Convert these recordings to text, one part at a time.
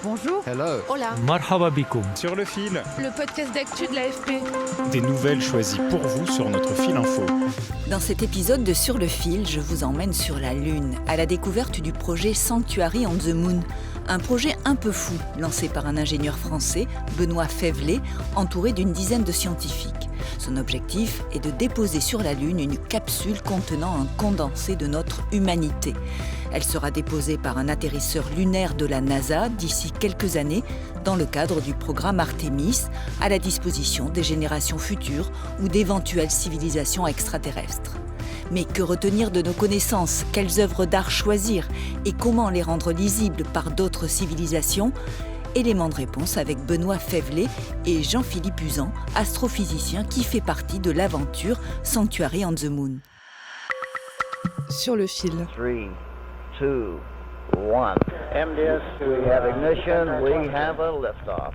Bonjour. Hello. Hola. Marhaba bikoum. Sur le fil, Le podcast d'actu de l'AFP. des nouvelles choisies pour vous sur notre fil info. Dans cet épisode de Sur le fil, je vous emmène sur la Lune, à la découverte du projet Sanctuary on the Moon. Un projet un peu fou, lancé par un ingénieur français, Benoît Faivelet, entouré d'une dizaine de scientifiques. Son objectif est de déposer sur la Lune une capsule contenant un condensé de notre humanité. Elle sera déposée par un atterrisseur lunaire de la NASA d'ici quelques années, dans le cadre du programme Artemis, à la disposition des générations futures ou d'éventuelles civilisations extraterrestres. Mais que retenir de nos connaissances? Quelles œuvres d'art choisir? Et comment les rendre lisibles par d'autres civilisations? Élément de réponse avec Benoît Faivelet et Jean-Philippe Uzan, astrophysicien qui fait partie de l'aventure Sanctuary on the Moon. Sur le fil. 3, 2, 1. MDS, we have ignition, we have a liftoff.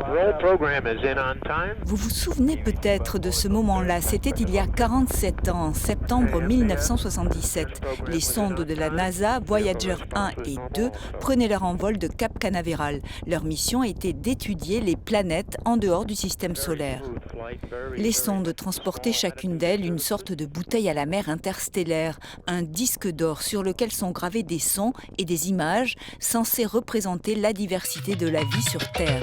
Roll program is in on time. Vous vous souvenez peut-être de ce moment-là, c'était il y a 47 ans, en septembre 1977. Les sondes de la NASA, Voyager 1 et 2, prenaient leur envol de Cap Canaveral. Leur mission était d'étudier les planètes en dehors du système solaire. Les sondes transportaient chacune d'elles une sorte de bouteille à la mer interstellaire, un disque d'or sur lequel sont gravés des sons et des images censés représenter la diversité de la vie sur Terre.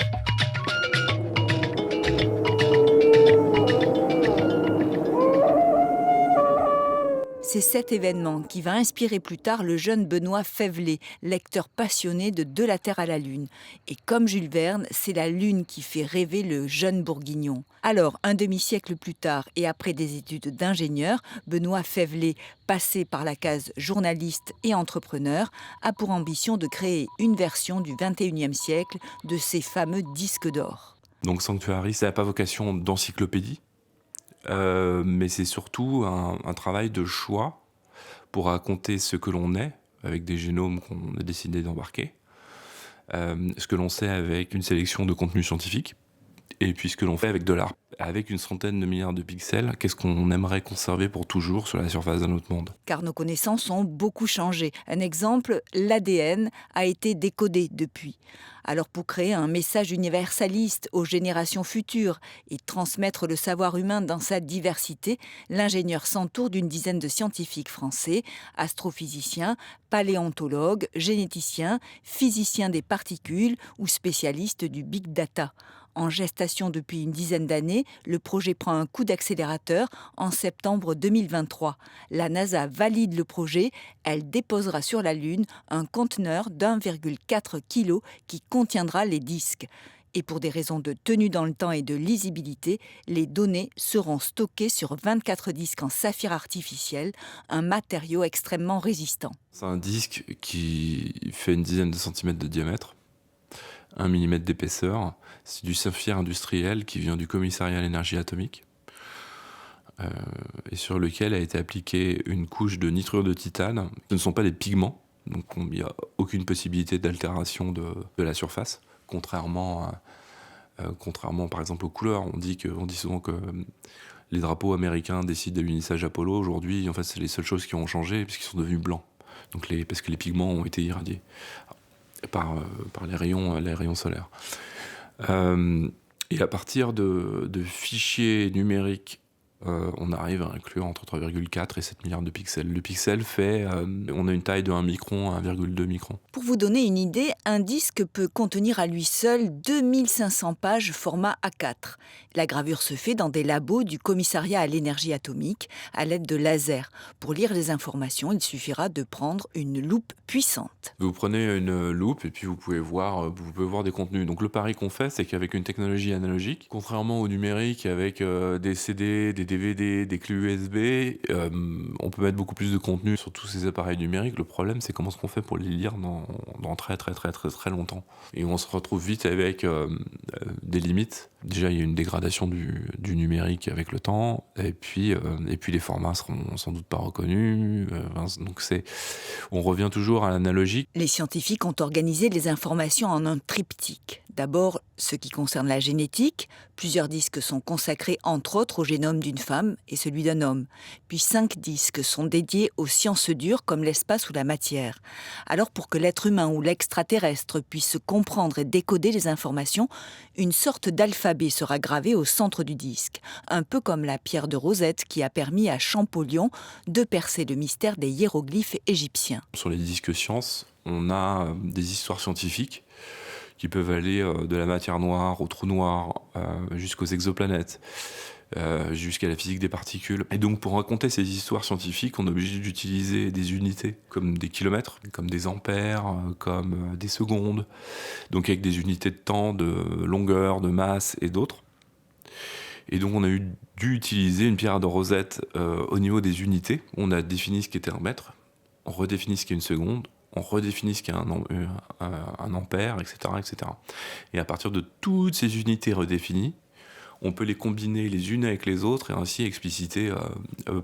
C'est cet événement qui va inspirer plus tard le jeune Benoît Faivelet, lecteur passionné de la Terre à la Lune. Et comme Jules Verne, c'est la Lune qui fait rêver le jeune bourguignon. Alors, un demi-siècle plus tard et après des études d'ingénieur, Benoît Faivelet, passé par la case journaliste et entrepreneur, a pour ambition de créer une version du XXIe siècle de ces fameux disques d'or. Donc Sanctuary, ça n'a pas vocation d'encyclopédie. Mais c'est surtout un travail de choix pour raconter ce que l'on est, avec des génomes qu'on a décidé d'embarquer, ce que l'on sait avec une sélection de contenus scientifiques, et puis ce que l'on fait avec de l'art. Avec une centaine de milliards de pixels, qu'est-ce qu'on aimerait conserver pour toujours sur la surface d'un autre monde? Car nos connaissances ont beaucoup changé. Un exemple, l'ADN a été décodé depuis. Alors pour créer un message universaliste aux générations futures et transmettre le savoir humain dans sa diversité, l'ingénieur s'entoure d'une dizaine de scientifiques français, astrophysiciens, paléontologues, généticiens, physiciens des particules ou spécialistes du big data. En gestation depuis une dizaine d'années, le projet prend un coup d'accélérateur en septembre 2023. La NASA valide le projet, elle déposera sur la Lune un conteneur d'1,4 kg qui contiendra les disques. Et pour des raisons de tenue dans le temps et de lisibilité, les données seront stockées sur 24 disques en saphir artificiel, un matériau extrêmement résistant. C'est un disque qui fait une dizaine de centimètres de diamètre, 1 mm d'épaisseur. C'est du saphir industriel qui vient du commissariat à l'énergie atomique et sur lequel a été appliquée une couche de nitrure de titane. Ce ne sont pas des pigments, donc il n'y a aucune possibilité d'altération de la surface, contrairement par exemple aux couleurs. On dit souvent que les drapeaux américains décident de l'unissage Apollo. Aujourd'hui, en fait, c'est les seules choses qui ont changé puisqu'ils sont devenus blancs, parce que les pigments ont été irradiés par les rayons solaires. Et à partir de fichiers numériques, on arrive à inclure entre 3,4 et 7 milliards de pixels. Le pixel on a une taille de 1 micron à 1,2 micron. Pour vous donner une idée, un disque peut contenir à lui seul 2500 pages format A4. La gravure se fait dans des labos du commissariat à l'énergie atomique à l'aide de lasers. Pour lire les informations, il suffira de prendre une loupe puissante. Vous prenez une loupe et puis vous pouvez voir des contenus. Donc le pari qu'on fait, c'est qu'avec une technologie analogique, contrairement au numérique avec des CD, des DVD, des clés USB, on peut mettre beaucoup plus de contenu sur tous ces appareils numériques. Le problème, c'est comment est-ce qu'on fait pour les lire dans très très très très très longtemps. Et on se retrouve vite avec des limites. Déjà, il y a une dégradation du numérique avec le temps, et puis les formats seront sans doute pas reconnus. Donc on revient toujours à l'analogique. Les scientifiques ont organisé les informations en un triptyque. D'abord, ce qui concerne la génétique. Plusieurs disques sont consacrés entre autres au génome d'une femme et celui d'un homme. Puis 5 disques sont dédiés aux sciences dures comme l'espace ou la matière. Alors pour que l'être humain ou l'extraterrestre puisse comprendre et décoder les informations, une sorte d'alphabet sera gravé au centre du disque. Un peu comme la pierre de Rosette qui a permis à Champollion de percer le mystère des hiéroglyphes égyptiens. Sur les disques sciences, on a des histoires scientifiques qui peuvent aller de la matière noire au trou noir, jusqu'aux exoplanètes, jusqu'à la physique des particules. Et donc pour raconter ces histoires scientifiques, on est obligé d'utiliser des unités comme des kilomètres, comme des ampères, comme des secondes, donc avec des unités de temps, de longueur, de masse et d'autres. Et donc on a dû utiliser une pierre de Rosette au niveau des unités. On a défini ce qu'était un mètre, on redéfinit ce qu'est une seconde, on redéfinit ce qu'est un ampère, etc., etc. Et à partir de toutes ces unités redéfinies, on peut les combiner les unes avec les autres et ainsi expliciter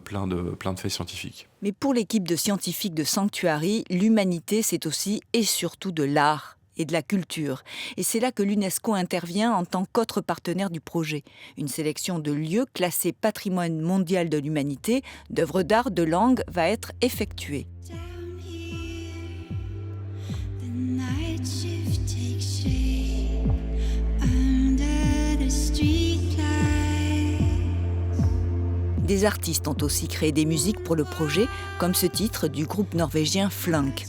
plein de faits scientifiques. Mais pour l'équipe de scientifiques de Sanctuary, l'humanité, c'est aussi et surtout de l'art et de la culture. Et c'est là que l'UNESCO intervient en tant qu'autre partenaire du projet. Une sélection de lieux classés patrimoine mondial de l'humanité, d'œuvres d'art, de langue, va être effectuée. Des artistes ont aussi créé des musiques pour le projet, comme ce titre du groupe norvégien Flunk.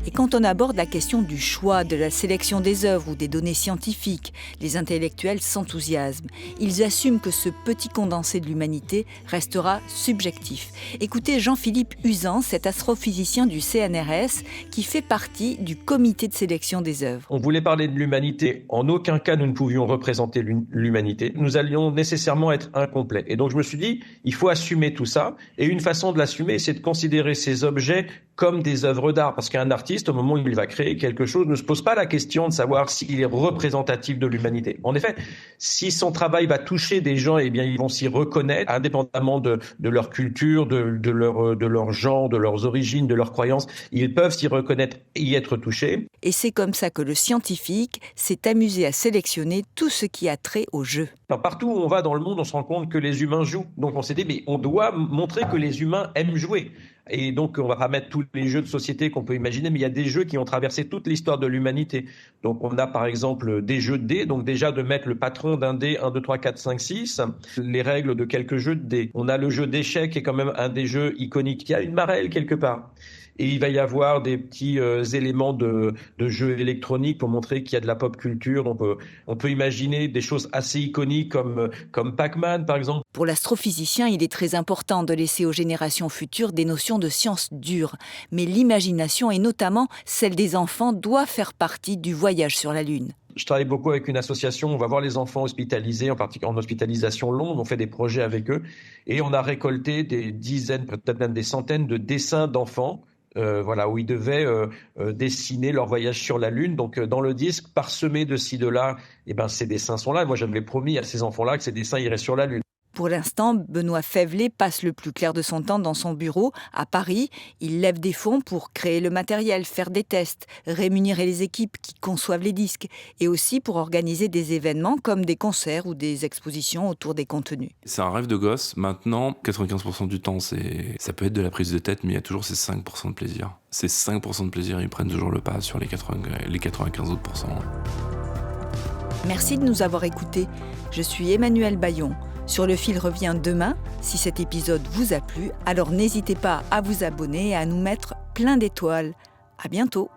Et quand on aborde la question du choix, de la sélection des œuvres ou des données scientifiques, les intellectuels s'enthousiasment. Ils assument que ce petit condensé de l'humanité restera subjectif. Écoutez Jean-Philippe Usan, cet astrophysicien du CNRS qui fait partie du comité de sélection des œuvres. On voulait parler de l'humanité. En aucun cas, nous ne pouvions représenter l'humanité. Nous allions nécessairement être incomplets. Et donc, je me suis dit, il faut assumer tout ça. Et une façon de l'assumer, c'est de considérer ces objets comme des œuvres d'art. Parce qu'un artiste, au moment où il va créer quelque chose, ne se pose pas la question de savoir s'il est représentatif de l'humanité. En effet, si son travail va toucher des gens, eh bien, ils vont s'y reconnaître, indépendamment de leur culture, de leur genre, de leurs origines, de leurs croyances. Ils peuvent s'y reconnaître et y être touchés. Et c'est comme ça que le scientifique s'est amusé à sélectionner tout ce qui a trait au jeu. Alors, partout où on va dans le monde, on se rend compte que les humains jouent. Donc on s'est dit, mais on doit montrer que les humains aiment jouer. Et donc, on va pas mettre tous les jeux de société qu'on peut imaginer, mais il y a des jeux qui ont traversé toute l'histoire de l'humanité. Donc, on a par exemple des jeux de dés, donc déjà de mettre le patron d'un dé, 1, 2, 3, 4, 5, 6, les règles de quelques jeux de dés. On a le jeu d'échecs qui est quand même un des jeux iconiques. Il y a une marelle quelque part. Et il va y avoir des petits éléments de jeux électroniques pour montrer qu'il y a de la pop culture. On peut imaginer des choses assez iconiques comme Pac-Man, par exemple. Pour l'astrophysicien, il est très important de laisser aux générations futures des notions de sciences dures. Mais l'imagination, et notamment celle des enfants, doit faire partie du voyage sur la Lune. Je travaille beaucoup avec une association, on va voir les enfants hospitalisés, en particulier en hospitalisation longue, on fait des projets avec eux. Et on a récolté des dizaines, peut-être même des centaines de dessins d'enfants. Où ils devaient dessiner leur voyage sur la Lune. Donc dans le disque, parsemé de ci, de là, ces dessins sont là. Et moi, j'avais promis à ces enfants-là que ces dessins iraient sur la Lune. Pour l'instant, Benoît Fèvlet passe le plus clair de son temps dans son bureau à Paris. Il lève des fonds pour créer le matériel, faire des tests, rémunérer les équipes qui conçoivent les disques et aussi pour organiser des événements comme des concerts ou des expositions autour des contenus. C'est un rêve de gosse. Maintenant, 95% du temps, ça peut être de la prise de tête, mais il y a toujours ces 5% de plaisir. Ces 5% de plaisir, ils prennent toujours le pas sur les 95 autres %. Merci de nous avoir écoutés. Je suis Emmanuelle Bayon. Sur le fil revient demain. Si cet épisode vous a plu, alors n'hésitez pas à vous abonner et à nous mettre plein d'étoiles. À bientôt.